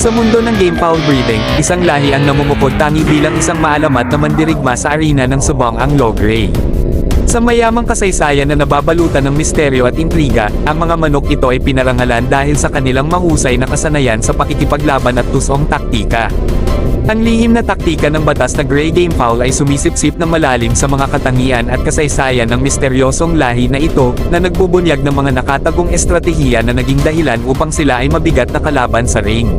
Sa mundo ng game foul breeding, isang lahi ang namumukod tangi bilang isang maalamat na mandirigma sa arena ng subong ang Logray. Sa mayamang kasaysayan na nababalutan ng misteryo at intriga, ang mga manok ito ay pinarangalan dahil sa kanilang mahusay na kasanayan sa pakikipaglaban at tusong taktika. Ang lihim na taktika ng batas na Gray Game Foul ay sumisipsip na malalim sa mga katangian at kasaysayan ng misteryosong lahi na ito, na nagbubunyag ng mga nakatagong estratehiya na naging dahilan upang sila ay mabigat na kalaban sa ring.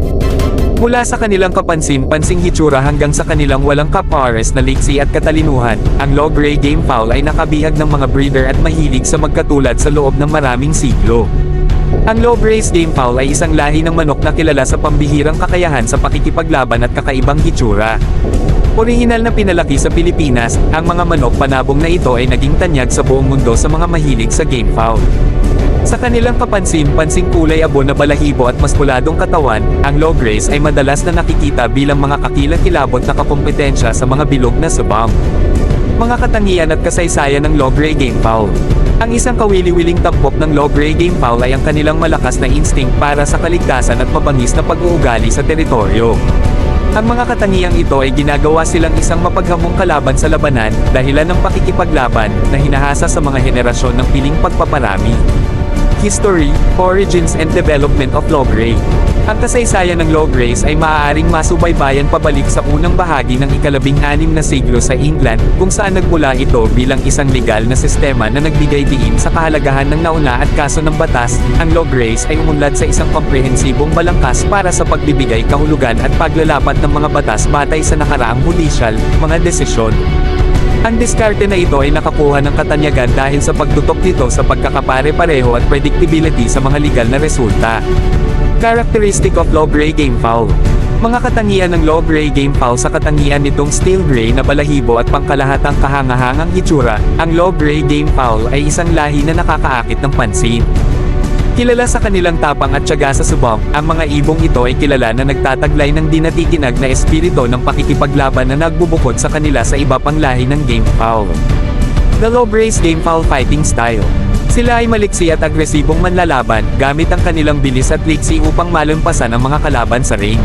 Mula sa kanilang kapansin-pansing hitsura hanggang sa kanilang walang kapares na liksi at katalinuhan, ang Logray Game Foul ay nakabihag ng mga breeder at mahilig sa magkatulad sa loob ng maraming siglo. Ang Logray's Game Foul ay isang lahi ng manok na kilala sa pambihirang kakayahan sa pakikipaglaban at kakaibang hitsura. Orihinal na pinalaki sa Pilipinas, ang mga manok panabong na ito ay naging tanyag sa buong mundo sa mga mahilig sa game foul. Sa kanilang kapansin-pansing kulay abo na balahibo at maskuladong katawan, ang Lograys ay madalas na nakikita bilang mga kakilang-kilabot na kakompetensya sa mga bilog na subang. Mga katangian at kasaysayan ng Logray Game Foul. Ang isang kawili-wiling tampok ng Logray Game Foul ay ang kanilang malakas na instinct para sa kaligtasan at mabangis na pag-uugali sa teritoryo. Ang mga katangiang ito ay ginagawa silang isang mapaghamong kalaban sa labanan, dahilan ng pakikipaglaban, na hinahasa sa mga henerasyon ng piling pagpaparami. History, Origins and Development of Logray. Ang kasaysayan ng Lograys ay maaaring masubaybayan pabalik sa unang bahagi ng ika-16 na siglo sa England, kung saan nagmula ito bilang isang legal na sistema na nagbigay diin sa kahalagahan ng nauna at kaso ng batas. Ang Lograys ay umunlad sa isang komprehensibong balangkas para sa pagbibigay kahulugan at paglalapat ng mga batas batay sa nakaraang hulisyal, mga desisyon. Ang diskarte na ito ay nakakuha ng katanyagan dahil sa pagtutok nito sa pagkakapare-pareho at predictability sa mga legal na resulta. Characteristic of Logray Game Foul. Mga katangian ng Logray Game Foul. Sa katangian nitong steel gray na balahibo at pangkalahatang kahangahangang hitsura, ang Logray Game Foul ay isang lahi na nakakaakit ng pansin. Kilala sa kanilang tapang at tiyaga sa subong, ang mga ibong ito ay kilala na nagtataglay ng di natitinag na espiritu ng pakikipaglaban na nagbubukod sa kanila sa iba pang lahi ng Game Foul. The Lograys Game Foul Fighting Style. Sila ay maliksi at agresibong manlalaban, gamit ang kanilang bilis at liksi upang malampasan ang mga kalaban sa ring.